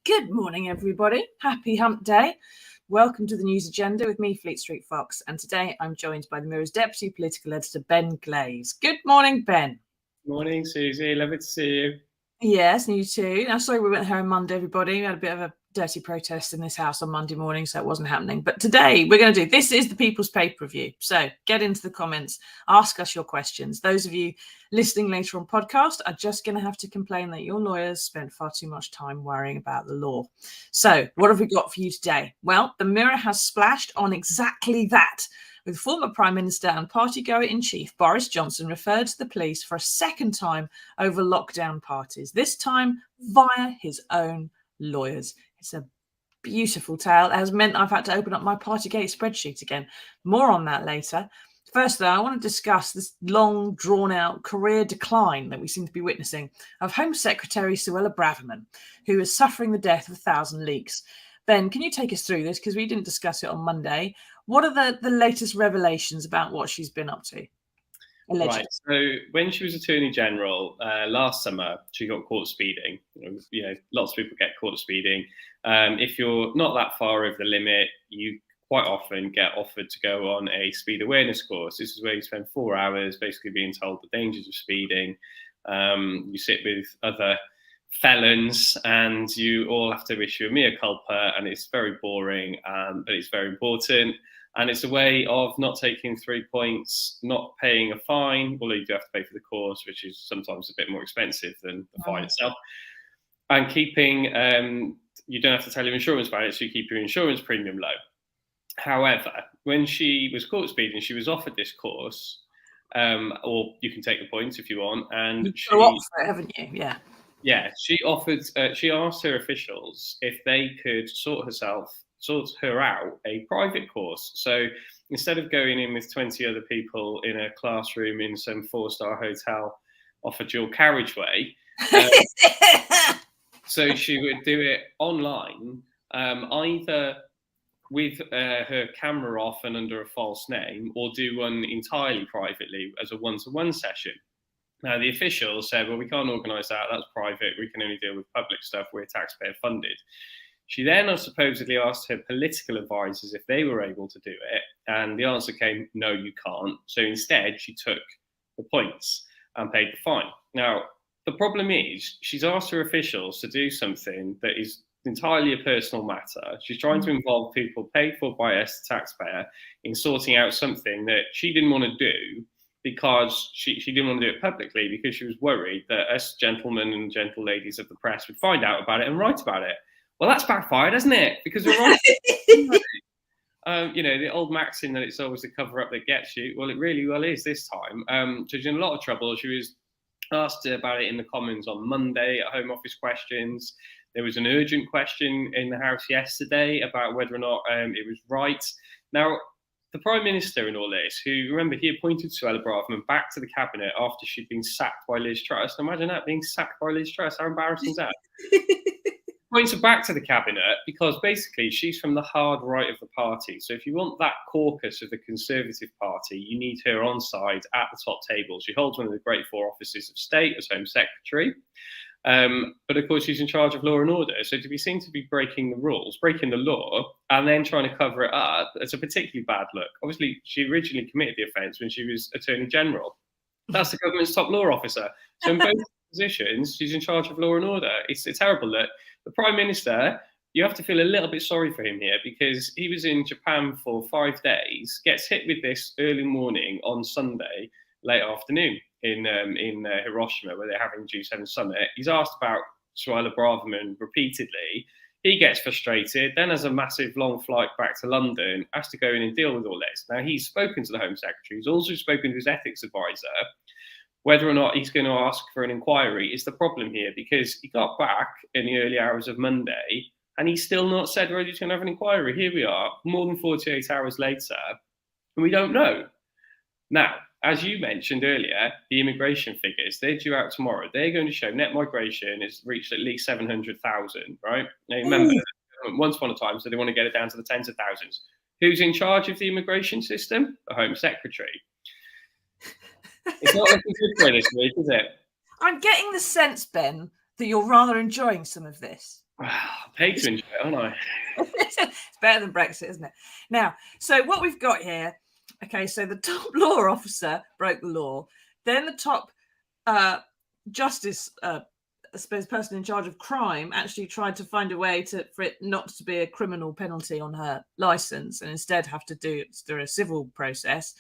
Good morning, everybody. Happy hump day. Welcome to the news agenda with me, Fleet Street Fox. And today I'm joined by the Mirror's Deputy Political Editor, Ben Glaze. Good morning, Ben. Morning, Susie. Lovely to see you. Yes, and you too. Now, sorry we weren't here on Monday, everybody. We had a bit of a dirty protest in this house on Monday morning, so it wasn't happening. But today we're going to do, this is the People's Paper Review. So get into the comments, ask us your questions. Those of you listening later on podcast are just going to have to complain that your lawyers spent far too much time worrying about the law. So what have we got for you today? Well, the Mirror has splashed on exactly that, with former Prime Minister and party-goer-in-chief Boris Johnson referred to the police for a second time over lockdown parties, this time via his own lawyers. It's a beautiful tale. It has meant I've had to open up my Partygate spreadsheet again. More on that later. First, though, I want to discuss this long, drawn-out career decline that we seem to be witnessing of Home Secretary Suella Braverman, who is suffering the death of 1,000 leaks. Ben, can you take us through this? Because we didn't discuss it on Monday. What are the latest revelations about what she's been up to? Allegedly. Right. So when she was Attorney General last summer, she got caught speeding. You know, lots of people get caught speeding. If you're not that far over the limit, you quite often get offered to go on a speed awareness course. This is where you spend 4 hours basically being told the dangers of speeding. You sit with other felons and you all have to issue a mea culpa, and it's very boring, but it's very important. And it's a way of not taking 3 points, not paying a fine, although you do have to pay for the course, which is sometimes a bit more expensive than the fine itself. And keeping, you don't have to tell your insurance about it, so you keep your insurance premium low. However, when she was caught speeding, she was offered this course, or you can take the points if you want. And You've got to opt for it, haven't you? Yeah. Yeah, she asked her officials if they could sort her out a private course. So instead of going in with 20 other people in a classroom in some 4-star hotel off a dual carriageway, so she would do it online, either with her camera off and under a false name, or do one entirely privately as a one-to-one session. Now, the officials said, well, we can't organise that. That's private. We can only deal with public stuff. We're taxpayer funded. She then supposedly asked her political advisors if they were able to do it. And the answer came, no, you can't. So instead, she took the points and paid the fine. Now, the problem is she's asked her officials to do something that is entirely a personal matter. She's trying to involve people paid for by us, the taxpayer, in sorting out something that she didn't want to do, because she didn't want to do it publicly, because she was worried that us gentlemen and gentle ladies of the press would find out about it and write about it. Well, that's backfired, hasn't it? Because we're right. You know, the old maxim that it's always the cover-up that gets you. Well, it really well is this time. So she's in a lot of trouble. She was asked about it in the Commons on Monday at Home Office questions. There was an urgent question in the House yesterday about whether or not it was right. Now, the Prime Minister in all this, who, remember, he appointed Suella Braverman back to the Cabinet after she'd been sacked by Liz Truss. Imagine that, being sacked by Liz Truss. How embarrassing is that? Points her back to the Cabinet because basically she's from the hard right of the party. So if you want that caucus of the Conservative Party, you need her on side at the top table. She holds one of the great 4 offices of state as Home Secretary. But of course, she's in charge of law and order. So to be seen to be breaking the rules, breaking the law, and then trying to cover it up, it's a particularly bad look. Obviously, she originally committed the offence when she was Attorney General. That's the government's top law officer. So in both positions, she's in charge of law and order. It's a terrible look. The Prime Minister, you have to feel a little bit sorry for him here, because he was in Japan for 5 days, gets hit with this early morning on Sunday, late afternoon in Hiroshima, where they're having G7 summit. He's asked about Suella Braverman repeatedly. He gets frustrated, then has a massive long flight back to London, has to go in and deal with all this. Now, he's spoken to the Home Secretary, he's also spoken to his ethics advisor. Whether or not he's going to ask for an inquiry is the problem here, because he got back in the early hours of Monday and he's still not said whether he's going to have an inquiry. Here we are, more than 48 hours later, and we don't know. Now, as you mentioned earlier, the immigration figures, they're due out tomorrow. They're going to show net migration has reached at least 700,000, right? Now, remember, once upon a time, so they want to get it down to the tens of thousands. Who's in charge of the immigration system? The Home Secretary. It's not looking good for this week, is it? I'm getting the sense, Ben, that you're rather enjoying some of this. Paid to enjoy it, aren't I? It's better than Brexit, isn't it? Now, so what we've got here, okay, so the top law officer broke the law. Then the top justice, I suppose, person in charge of crime actually tried to find a way for it not to be a criminal penalty on her license and instead have to do it through a civil process.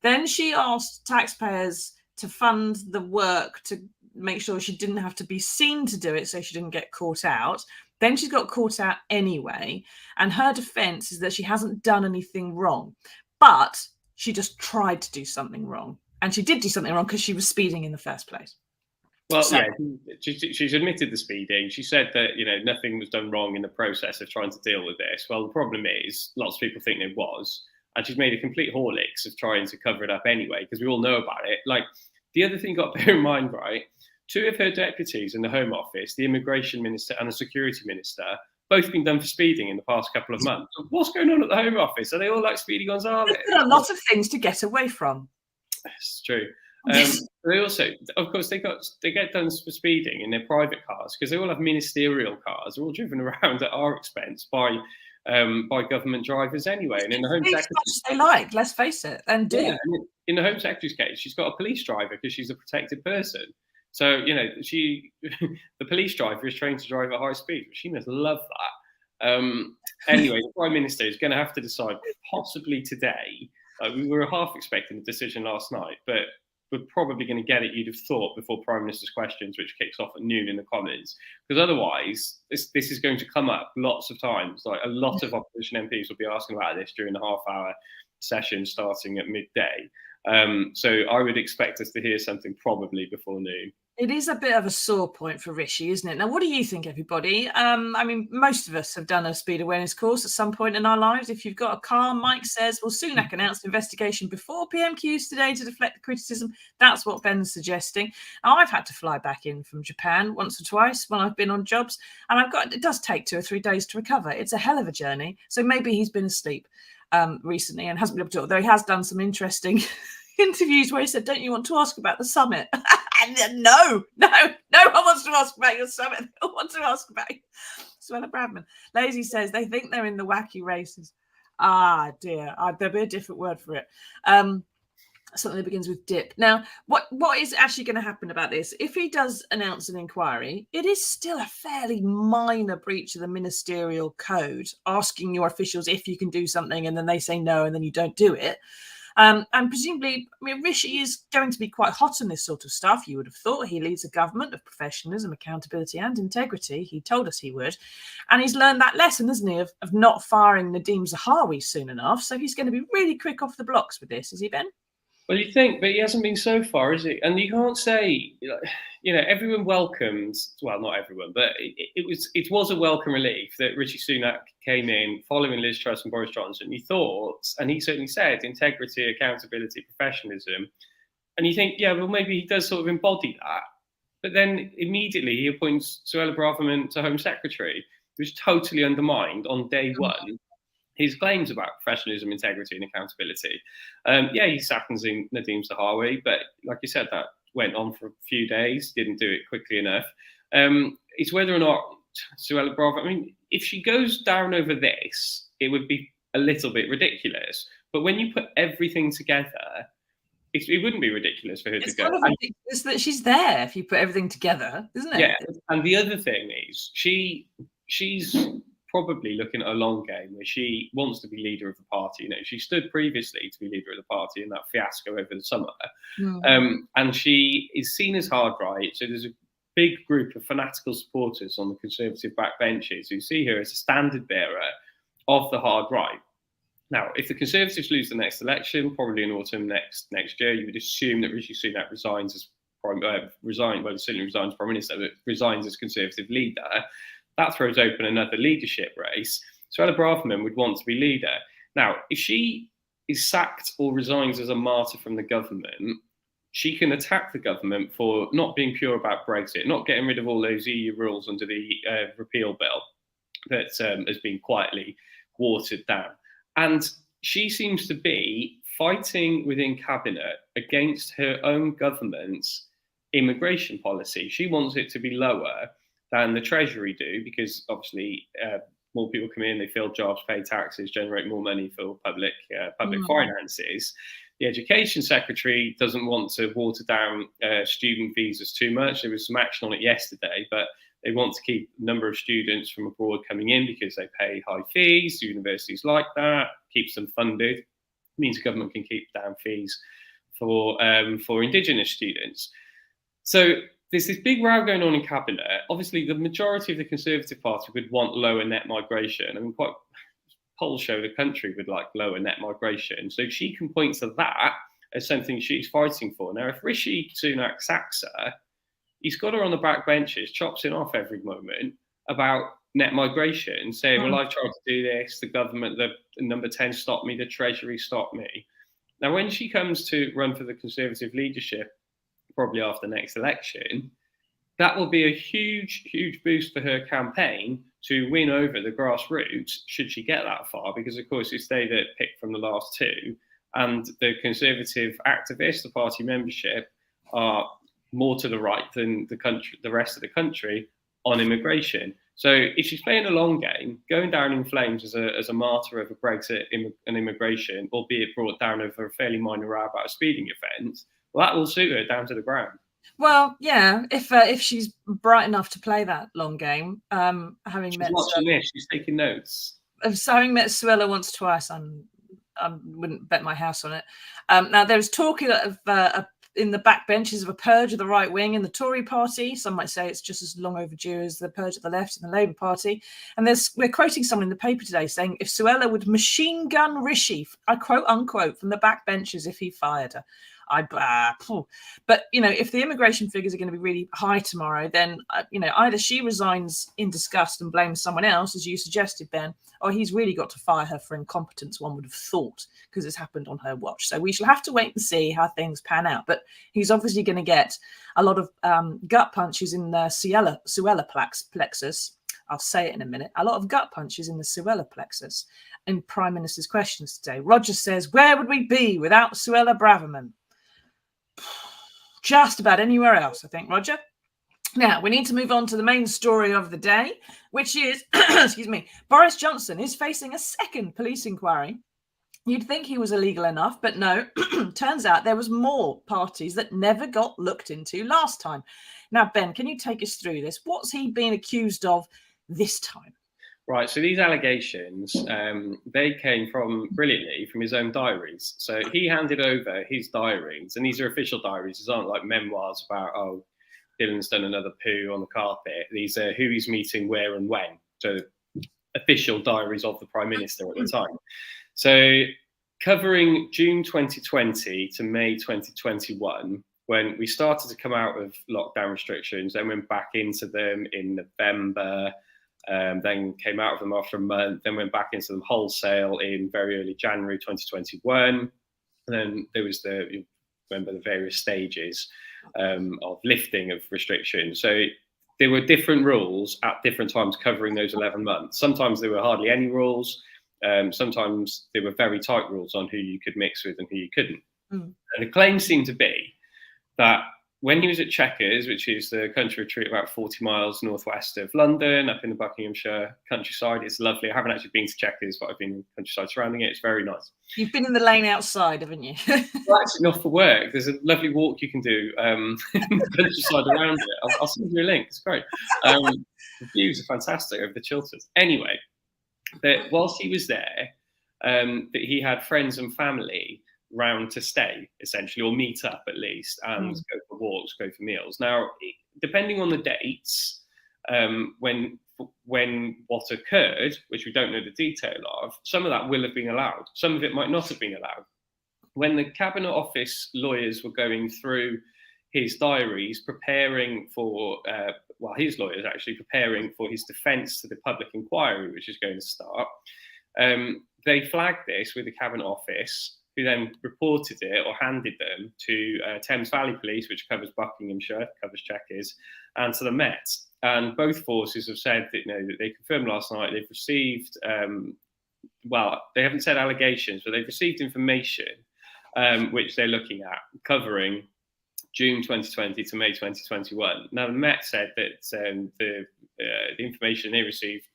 Then she asked taxpayers to fund the work to make sure she didn't have to be seen to do it so she didn't get caught out. Then she got caught out anyway. And her defense is that she hasn't done anything wrong, but she just tried to do something wrong. And she did do something wrong because she was speeding in the first place. Well, so, yeah, she's admitted the speeding. She said that, nothing was done wrong in the process of trying to deal with this. Well, the problem is lots of people think it was. And she's made a complete horlicks of trying to cover it up anyway, because we all know about it. Like, the other thing you got to bear in mind, right? 2 of her deputies in the Home Office, the Immigration Minister and the Security Minister, both been done for speeding in the past couple of months. So what's going on at the Home Office? Are they all like Speedy Gonzales? There are a lot of things to get away from. It's true. They also, of course, they get done for speeding in their private cars because they all have ministerial cars. They're all driven around at our expense by government drivers anyway. And in the Home Secretary's, they like, let's face it, and do. Yeah, in the Home Secretary's case, she's got a police driver because she's a protected person. So, the police driver is trained to drive at high speed. She must love that. Anyway, the Prime Minister is going to have to decide possibly today. We were half expecting a decision last night, but we're probably going to get it, you'd have thought, before Prime Minister's Questions, which kicks off at noon in the Commons. Because otherwise, this is going to come up lots of times. Like, a lot of opposition MPs will be asking about this during the half-hour session starting at midday. So I would expect us to hear something probably before noon. It is a bit of a sore point for Rishi, isn't it? Now, what do you think, everybody? Most of us have done a speed awareness course at some point in our lives. If you've got a car, Mike says, well, Sunak announced investigation before PMQs today to deflect the criticism. That's what Ben's suggesting. Now, I've had to fly back in from Japan once or twice when I've been on jobs, and it does take 2 or 3 days to recover. It's a hell of a journey. So maybe he's been asleep recently and hasn't been able to, although he has done some interesting interviews where he said, don't you want to ask about the summit? And no one wants to ask about your summit. They all want to ask about you. Suella Braverman. Lazy says they think they're in the wacky races. Ah, dear. There'll be a different word for it. Something that begins with dip. Now, what is actually going to happen about this? If he does announce an inquiry, it is still a fairly minor breach of the ministerial code, asking your officials if you can do something and then they say no and then you don't do it. And presumably, Rishi is going to be quite hot on this sort of stuff. You would have thought. He leads a government of professionalism, accountability and integrity. He told us he would. And he's learned that lesson, isn't he, of not firing Nadeem Zahawi soon enough. So he's going to be really quick off the blocks with this, is he, Ben? Well, you think, but he hasn't been so far, is he? And you can't say, everyone welcomed, well, not everyone, but it was a welcome relief that Rishi Sunak came in following Liz Truss and Boris Johnson. He thought, and he certainly said, integrity, accountability, professionalism. And you think, yeah, well, maybe he does sort of embody that. But then immediately he appoints Suella Braverman to Home Secretary, which totally undermined on day one his claims about professionalism, integrity, and accountability. He sacked Nadeem Zahawi, but like you said, that went on for a few days, didn't do it quickly enough. It's whether or not Suella Braverman, if she goes down over this, it would be a little bit ridiculous. But when you put everything together, it wouldn't be ridiculous for her to go. It's kind of ridiculous that she's there if you put everything together, isn't it? Yeah, and the other thing is she's probably looking at a long game where she wants to be leader of the party. She stood previously to be leader of the party in that fiasco over the summer. And she is seen as hard right. So there's a big group of fanatical supporters on the Conservative backbenches who see her as a standard bearer of the hard right. Now, if the Conservatives lose the next election, probably in autumn next year, you would assume that Rishi Sunak resigns as certainly resigns Prime Minister, but resigns as Conservative leader. That throws open another leadership race. Suella Braverman would want to be leader. Now, if she is sacked or resigns as a martyr from the government, she can attack the government for not being pure about Brexit, not getting rid of all those EU rules under the repeal bill that has been quietly watered down. And she seems to be fighting within cabinet against her own government's immigration policy. She wants it to be lower than the Treasury do, because obviously more people come in, they fill jobs, pay taxes, generate more money for public finances. The Education Secretary doesn't want to water down student visas too much. There was some action on it yesterday, but they want to keep the number of students from abroad coming in because they pay high fees. Universities like that, keeps them funded. It means the government can keep down fees for Indigenous students. So there's this big row going on in cabinet. Obviously, the majority of the Conservative Party would want lower net migration. I mean, polls show the country would like lower net migration. So she can point to that as something she's fighting for. Now, if Rishi Sunak sacks her, he's got her on the back benches, chops it off every moment about net migration, saying, well, I've tried to do this, the government, the number 10 stopped me, the Treasury stopped me. Now, when she comes to run for the Conservative leadership, probably after the next election, that will be a huge, huge boost for her campaign to win over the grassroots, should she get that far, because, of course, it's they that picked from the last two, and the Conservative activists, the party membership, are more to the right than the rest of the country on immigration. So if she's playing a long game, going down in flames as a martyr over Brexit and immigration, albeit brought down over a fairly minor row about a speeding offence, well, that will suit her down to the ground. Well, yeah, if she's bright enough to play that long game, She's watching this, she's taking notes. Having met Suella once or twice, I wouldn't bet my house on it. Now, there's talk of in the backbenches of a purge of the right wing in the Tory party. Some might say it's just as long overdue as the purge of the left in the Labour Party. And we're quoting someone in the paper today saying if Suella would machine gun Rishi, I quote unquote, from the backbenches if he fired her. But, if the immigration figures are going to be really high tomorrow, then, either she resigns in disgust and blames someone else, as you suggested, Ben, or he's really got to fire her for incompetence, one would have thought, because it's happened on her watch. So we shall have to wait and see how things pan out. But he's obviously going to get a lot of gut punches in the Suella plexus. I'll say it in a minute. A lot of gut punches in the Suella plexus in Prime Minister's questions today. Roger says, where would we be without Suella Braverman? Just about anywhere else, I think, Roger. Now, we need to move on to the main story of the day, which is, Boris Johnson is facing a second police inquiry. You'd think he was illegal enough, but no. Turns out there was more parties that never got looked into last time. Now, Ben, can you take us through this? What's he been accused of this time? Right, so these allegations, they came brilliantly from his own diaries. So he handed over his diaries, and these are official diaries. These aren't like memoirs about, Dylan's done another poo on the carpet. These are who he's meeting, where and when. So official diaries of the Prime Minister at the time. So covering June 2020 to May 2021, when we started to come out of lockdown restrictions, then went back into them in November, then came out of them after a month, then went back into them wholesale in very early January 2021. And then there was the various stages of lifting of restrictions. So there were different rules at different times covering those 11 months. Sometimes there were hardly any rules. Sometimes there were very tight rules on who you could mix with and who you couldn't. And the claim seemed to be that when he was at Chequers, which is the country retreat about 40 miles northwest of London, up in the Buckinghamshire countryside, it's lovely. I haven't actually been to Chequers, but I've been in the countryside surrounding it. It's very nice. You've been in the lane outside, haven't you? Well, actually, not for work. There's a lovely walk you can do in the countryside around it. I'll send you a link. It's great. The views are fantastic over the Chilterns. Anyway, whilst he was there, that he had friends and family round to stay, essentially, or meet up at least, and go for walks, go for meals. Now, depending on the dates, when what occurred, which we don't know the detail of, some of that will have been allowed. Some of it might not have been allowed. When the Cabinet Office lawyers were going through his diaries, preparing for, his lawyers actually preparing for his defence to the public inquiry, which is going to start, they flagged this with the Cabinet Office, who then reported it or handed them to Thames Valley Police, which covers Buckinghamshire, covers Chequers, and to the Met. And both forces have said that, that they confirmed last night they've received, they haven't said allegations, but they've received information which they're looking at, covering June 2020 to May 2021. Now, the Met said that the information they received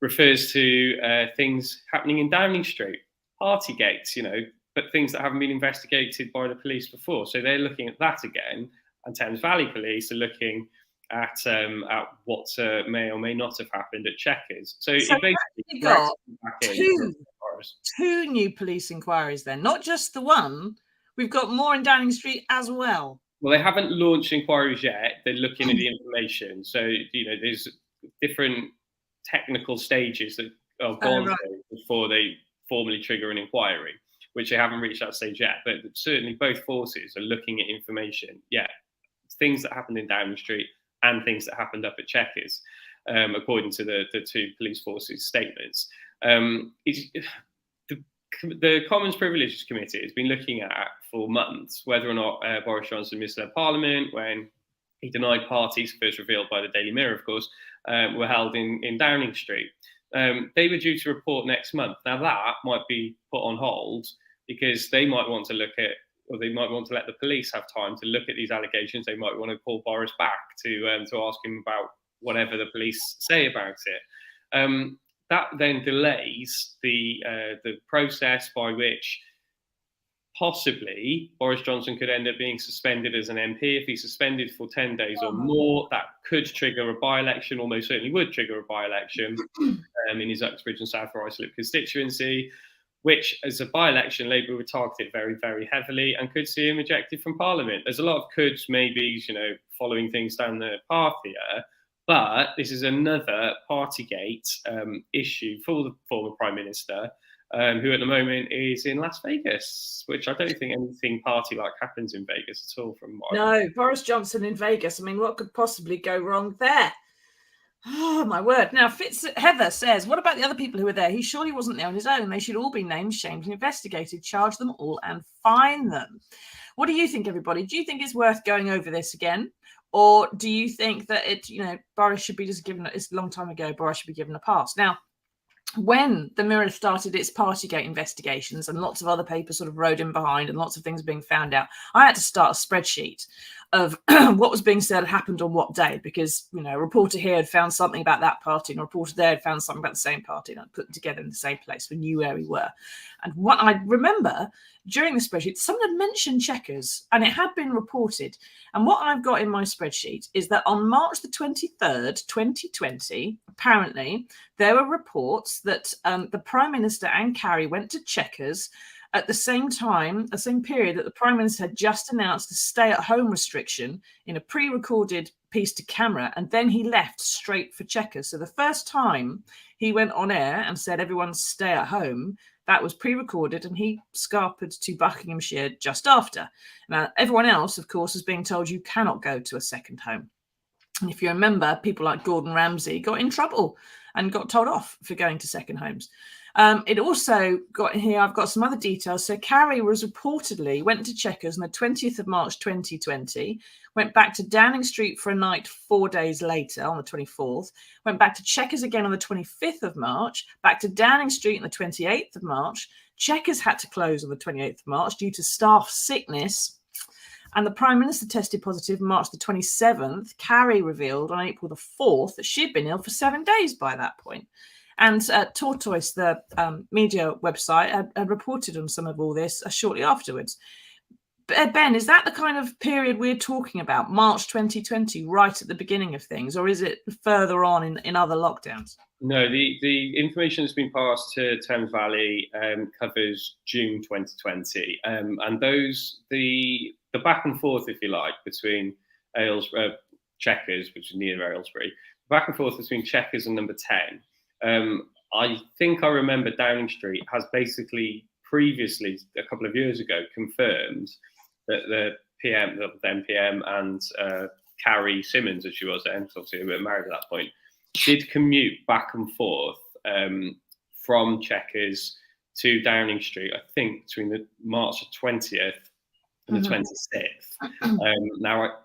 refers to things happening in Downing Street, Partygates, but things that haven't been investigated by the police before. So they're looking at that again, and Thames Valley Police are looking at what may or may not have happened at Chequers. So it basically got two new police inquiries then, not just the one. We've got more in Downing Street as well. Well, they haven't launched inquiries yet. They're looking at the information. So, there's different technical stages that are gone through before they formally trigger an inquiry, which they haven't reached that stage yet. But certainly both forces are looking at information. Yeah, things that happened in Downing Street and things that happened up at Chequers, according to the two police forces' statements. The Commons Privileges Committee has been looking at for months whether or not Boris Johnson misled Parliament when he denied parties, first revealed by the Daily Mirror, of course, were held in Downing Street. They were due to report next month. Now, that might be put on hold because they might want to look at, or they might want to let the police have time to look at these allegations. They might want to call Boris back to ask him about whatever the police say about it. That then delays the process by which possibly Boris Johnson could end up being suspended as an MP. If he's suspended for 10 days or more, that could trigger a by-election, almost certainly would trigger a by-election in his Uxbridge and South Ruislip constituency, which as a by-election, Labour would target it very, very heavily and could see him ejected from Parliament. There's a lot of coulds, maybes, following things down the path here. But this is another Partygate issue for the former Prime Minister, who at the moment is in Las Vegas, which I don't think anything party-like happens in Vegas at all. Boris Johnson in Vegas. I mean, what could possibly go wrong there? Oh, my word. Now, Heather says, what about the other people who were there? He surely wasn't there on his own. They should all be named, shamed and investigated, charge them all and fine them. What do you think, everybody? Do you think it's worth going over this again? Or do you think that Boris should be just given, it's a long time ago, Boris should be given a pass? Now, when the Mirror started its Partygate investigations and lots of other papers sort of rode in behind and lots of things being found out, I had to start a spreadsheet of what was being said happened on what day, because, a reporter here had found something about that party and a reporter there had found something about the same party, and I put them together in the same place. We knew where we were. And what I remember during the spreadsheet, someone had mentioned Chequers and it had been reported. And what I've got in my spreadsheet is that on March the 23rd, 2020, apparently there were reports that the Prime Minister and Carrie went to Chequers at the same time, the same period that the Prime Minister had just announced a stay-at-home restriction in a pre-recorded piece to camera, and then he left straight for Chequers. So the first time he went on air and said everyone stay at home, that was pre-recorded, and he scarpered to Buckinghamshire just after. Now, everyone else, of course, is being told you cannot go to a second home. And if you remember, people like Gordon Ramsay got in trouble and got told off for going to second homes. It also got here, I've got some other details. So Carrie was reportedly went to Chequers on the 20th of March 2020, went back to Downing Street for a night 4 days later on the 24th, went back to Chequers again on the 25th of March, back to Downing Street on the 28th of March. Chequers had to close on the 28th of March due to staff sickness. And the Prime Minister tested positive March the 27th. Carrie revealed on April the 4th that she'd been ill for 7 days by that point. And Tortoise, the media website, had reported on some of all this shortly afterwards. Ben, is that the kind of period we're talking about, March 2020, right at the beginning of things, or is it further on in other lockdowns? No, the information that's been passed to Thames Valley covers June 2020, and the back and forth, if you like, between Chequers, which is near Aylesbury. Back and forth between Chequers and number 10. I think I remember Downing Street has basically previously, a couple of years ago, confirmed that the then PM, and Carrie Simmons, as she was then, because obviously they were married at that point, did commute back and forth from Chequers to Downing Street, I think between the March 20th and the 26th. Now,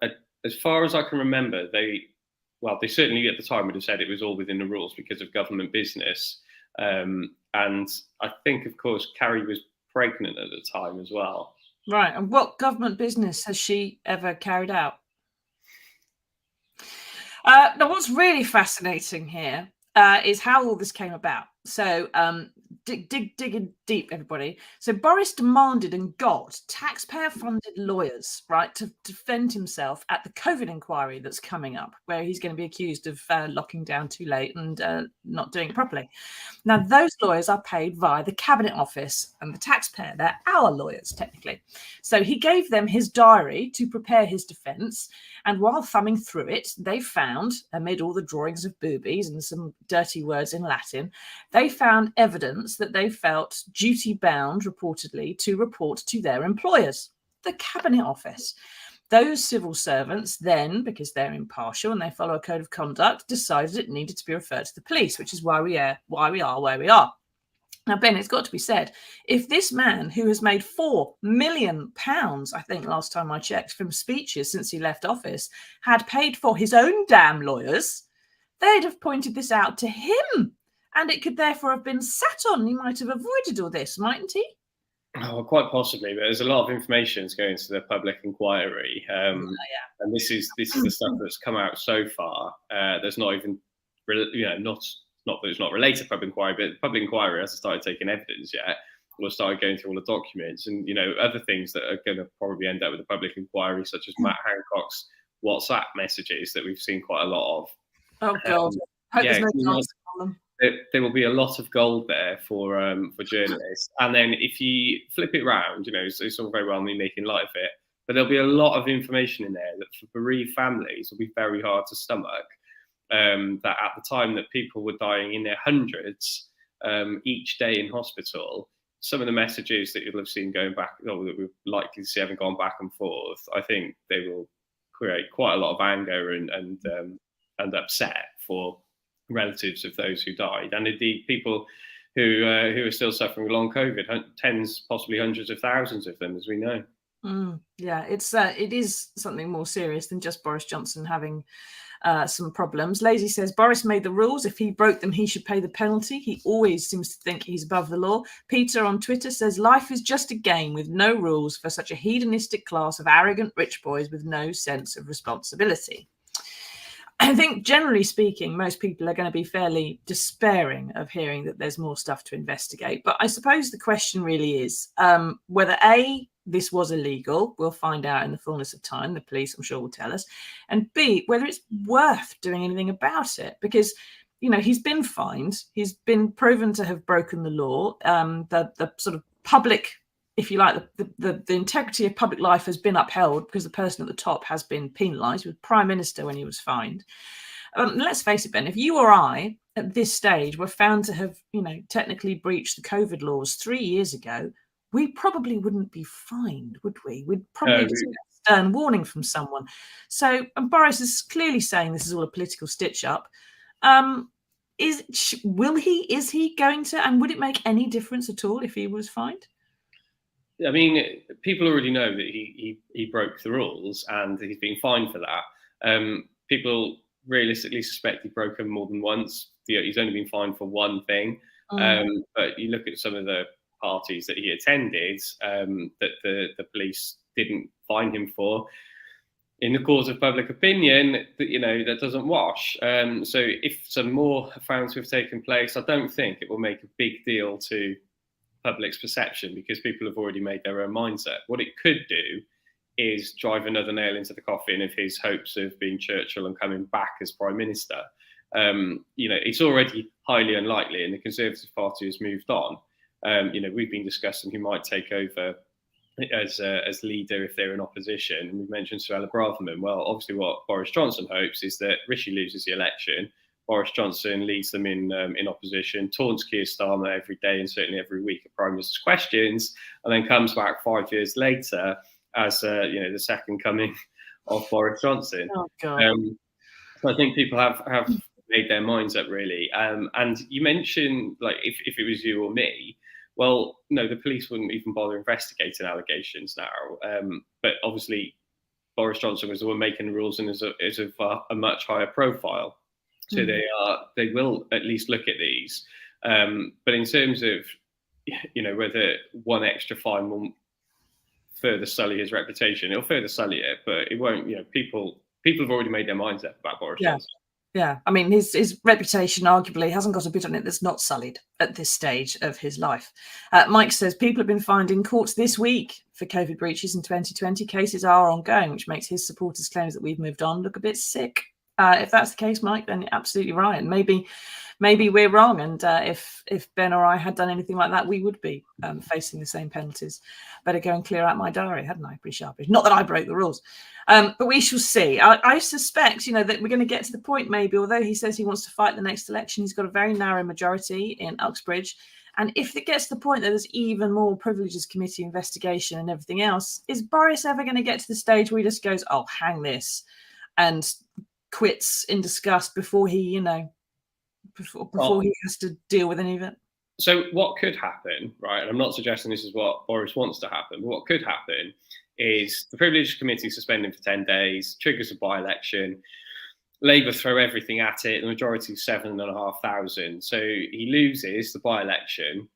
as far as I can remember, they certainly at the time would have said it was all within the rules because of government business. And I think, of course, Carrie was pregnant at the time as well. Right. And what government business has she ever carried out? Now, what's really fascinating here is how all this came about. So digging deep, everybody. So Boris demanded and got taxpayer-funded lawyers, right, to defend himself at the COVID inquiry that's coming up, where he's going to be accused of locking down too late and not doing it properly. Now, those lawyers are paid via the Cabinet Office and the taxpayer. They're our lawyers, technically. So he gave them his diary to prepare his defence. And while thumbing through it, they found, amid all the drawings of boobies and some dirty words in Latin, they found evidence that they felt duty-bound, reportedly, to report to their employers, the Cabinet Office. Those civil servants then, because they're impartial and they follow a code of conduct, decided it needed to be referred to the police, which is why we are where we are. Now, Ben, it's got to be said, if this man, who has made £4 million, I think last time I checked, from speeches since he left office, had paid for his own damn lawyers, they'd have pointed this out to him. And it could therefore have been sat on. He might have avoided all this, mightn't he? Oh, quite possibly, but there's a lot of information that's going to the public inquiry. And this is the stuff that's come out so far. There's not even, not that it's not related to public inquiry, but the public inquiry hasn't started taking evidence yet. We'll start going through all the documents and, other things that are going to probably end up with the public inquiry, such as Matt Hancock's WhatsApp messages that we've seen quite a lot of. Oh, God. Hope there's no answer on them. There will be a lot of gold there for journalists. And then if you flip it round, it's all very well me making light of it, but there'll be a lot of information in there that for bereaved families will be very hard to stomach. That at the time that people were dying in their hundreds each day in hospital, some of the messages that you'll have seen going back, or that we're likely to see having gone back and forth, I think they will create quite a lot of anger and upset for relatives of those who died, and indeed people who are still suffering long COVID, tens, possibly hundreds of thousands of them, as we know. Yeah, it is something more serious than just Boris Johnson having some problems. Lazy says Boris made the rules. If he broke them, he should pay the penalty. He always seems to think he's above the law. Peter on Twitter says life is just a game with no rules for such a hedonistic class of arrogant rich boys with no sense of responsibility. I think, generally speaking, most people are going to be fairly despairing of hearing that there's more stuff to investigate. But I suppose the question really is whether A, this was illegal. We'll find out in the fullness of time. The police, I'm sure, will tell us. And B, whether it's worth doing anything about it. Because, he's been fined. He's been proven to have broken the law. The sort of public, if you like, the integrity of public life has been upheld because the person at the top has been penalised. He was Prime Minister when he was fined. Let's face it, Ben, if you or I at this stage were found to have, technically breached the COVID laws 3 years ago, we probably wouldn't be fined, would we? We'd probably just get a stern warning from someone. So, and Boris is clearly saying this is all a political stitch-up. Is he going to, and would it make any difference at all if he was fined? I mean, people already know that he broke the rules and he's been fined for that. People realistically suspect he broke them more than once. He's only been fined for one thing. But you look at some of the parties that he attended that the police didn't fine him for. In the court of public opinion, that doesn't wash. So if some more are found to have taken place, I don't think it will make a big deal to public's perception because people have already made their own mindset. What it could do is drive another nail into the coffin of his hopes of being Churchill and coming back as Prime Minister. It's already highly unlikely, and the Conservative Party has moved on. We've been discussing who might take over as leader if they're in opposition. And we've mentioned Suella Braverman. Well, obviously, what Boris Johnson hopes is that Rishi loses the election. Boris Johnson leads them in opposition, taunts Keir Starmer every day and certainly every week at Prime Minister's questions, and then comes back 5 years later as the second coming of Boris Johnson. Oh, God. So I think people have made their minds up, really. And you mentioned, like, if it was you or me, well, no, the police wouldn't even bother investigating allegations now. But obviously, Boris Johnson was the one making the rules and is of a much higher profile. So they will at least look at these. But in terms of, whether one extra fine will further sully his reputation, it'll further sully it, but it won't. People have already made their minds up about Boris Johnson. Yeah, I mean, his reputation arguably hasn't got a bit on it that's not sullied at this stage of his life. Mike says people have been fined in courts this week for COVID breaches in 2020. Cases are ongoing, which makes his supporters' claims that we've moved on look a bit sick. If that's the case, Mike, then you're absolutely right. And maybe we're wrong. And if Ben or I had done anything like that, we would be facing the same penalties. Better go and clear out my diary, hadn't I? Pretty sharpish. Not that I broke the rules. But we shall see. I suspect, that we're going to get to the point, maybe, although he says he wants to fight the next election, he's got a very narrow majority in Uxbridge. And if it gets to the point that there's even more privileges committee investigation and everything else, is Boris ever going to get to the stage where he just goes, oh, hang this, and quits in disgust before he, before he has to deal with any of it? So what could happen, right? And I'm not suggesting this is what Boris wants to happen, but what could happen is the Privilege Committee suspended for 10 days, triggers a by-election, Labour throw everything at it, the majority is 7,500. So he loses the by-election.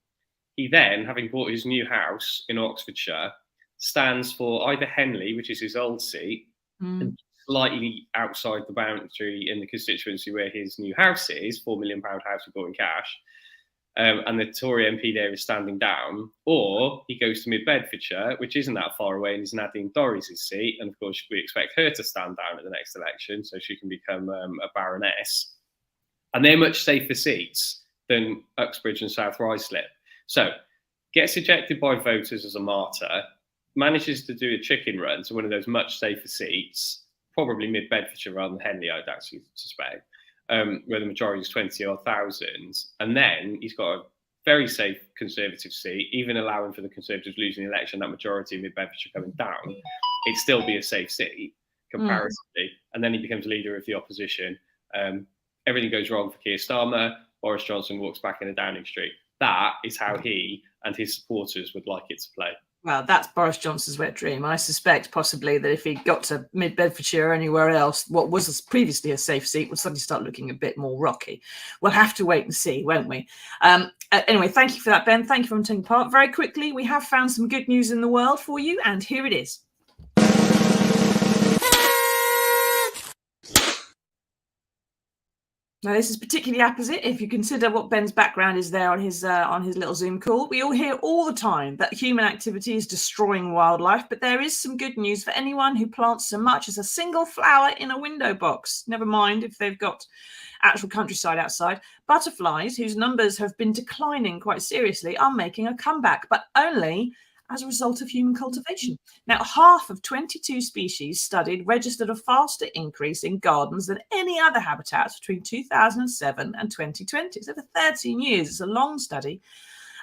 He then, having bought his new house in Oxfordshire, stands for either Henley, which is his old seat, and slightly outside the boundary in the constituency where his new house is, £4 million house he bought in cash, and the Tory MP there is standing down, or he goes to Mid Bedfordshire, which isn't that far away, and is Nadine Dorries' seat, and of course we expect her to stand down at the next election so she can become a baroness, and they're much safer seats than Uxbridge and South Ruislip. So gets ejected by voters as a martyr, manages to do a chicken run to one of those much safer seats, probably Mid Bedfordshire rather than Henley, I'd actually suspect, where the majority is 20,000 odd, and then he's got a very safe Conservative seat, even allowing for the Conservatives losing the election, that majority in Mid Bedfordshire coming down, it'd still be a safe seat comparatively, and then he becomes leader of the opposition. Everything goes wrong for Keir Starmer, Boris Johnson walks back into Downing Street. That is how he and his supporters would like it to play. Well, that's Boris Johnson's wet dream. I suspect possibly that if he got to Mid Bedfordshire or anywhere else, what was previously a safe seat would suddenly start looking a bit more rocky. We'll have to wait and see, won't we? Anyway, thank you for that, Ben. Thank you for taking part. Very quickly, we have found some good news in the world for you, and here it is. Now, this is particularly apposite if you consider what Ben's background is there on his little Zoom call. We all hear all the time that human activity is destroying wildlife, but there is some good news for anyone who plants so much as a single flower in a window box. Never mind if they've got actual countryside outside. Butterflies, whose numbers have been declining quite seriously, are making a comeback, but only as a result of human cultivation. Now, half of 22 species studied registered a faster increase in gardens than any other habitat between 2007 and 2020. So for 13 years, it's a long study.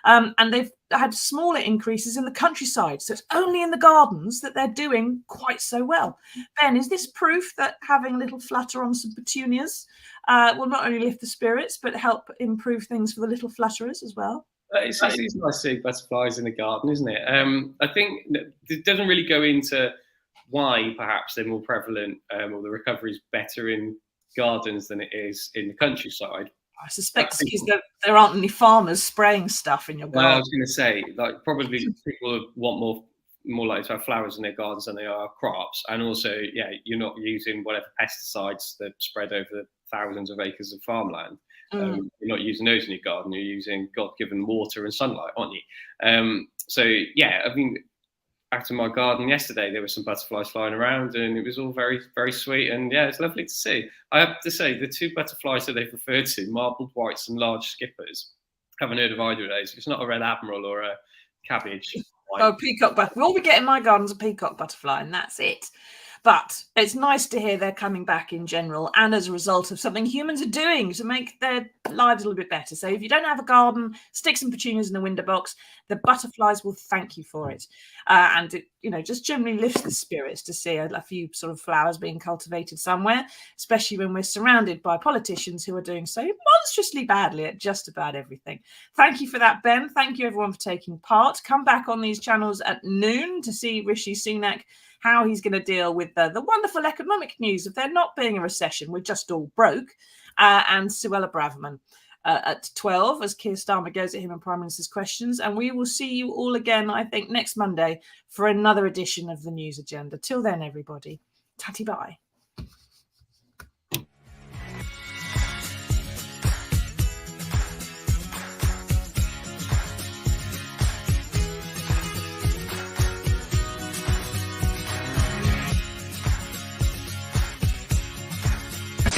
And they've had smaller increases in the countryside. So it's only in the gardens that they're doing quite so well. Ben, is this proof that having a little flutter on some petunias will not only lift the spirits, but help improve things for the little flutterers as well? It's nice seeing butterflies in the garden, isn't it? I think it doesn't really go into why perhaps they're more prevalent or the recovery is better in gardens than it is in the countryside. I suspect it's because there aren't any farmers spraying stuff in your garden. Well, I was going to say, like, probably people want more likely to have flowers in their gardens than they are crops, and also, yeah, you're not using whatever pesticides that spread over thousands of acres of farmland. You're not using those in your garden. You're using God-given water and sunlight, aren't you? So yeah, I mean, out in my garden yesterday, there were some butterflies flying around, and it was all very, very sweet. And yeah, it's lovely to see. I have to say, the two butterflies that they've referred to, marbled whites and large skippers, haven't heard of either of those. It's not a red admiral or a cabbage. butterfly. Oh, peacock butterfly. All we get in my garden's a peacock butterfly, and that's it. But it's nice to hear they're coming back in general, and as a result of something humans are doing to make their lives a little bit better. So if you don't have a garden, stick some petunias in the window box. The butterflies will thank you for it. And it, just generally lifts the spirits to see a few sort of flowers being cultivated somewhere, especially when we're surrounded by politicians who are doing so monstrously badly at just about everything. Thank you for that, Ben. Thank you, everyone, for taking part. Come back on these channels at noon to see Rishi Sunak, how he's going to deal with the wonderful economic news of there not being a recession. We're just all broke. And Suella Braverman at 12 as Keir Starmer goes at him and Prime Minister's questions. And we will see you all again, I think, next Monday for another edition of the News Agenda. Till then, everybody, tatty bye.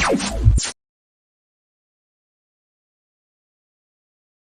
You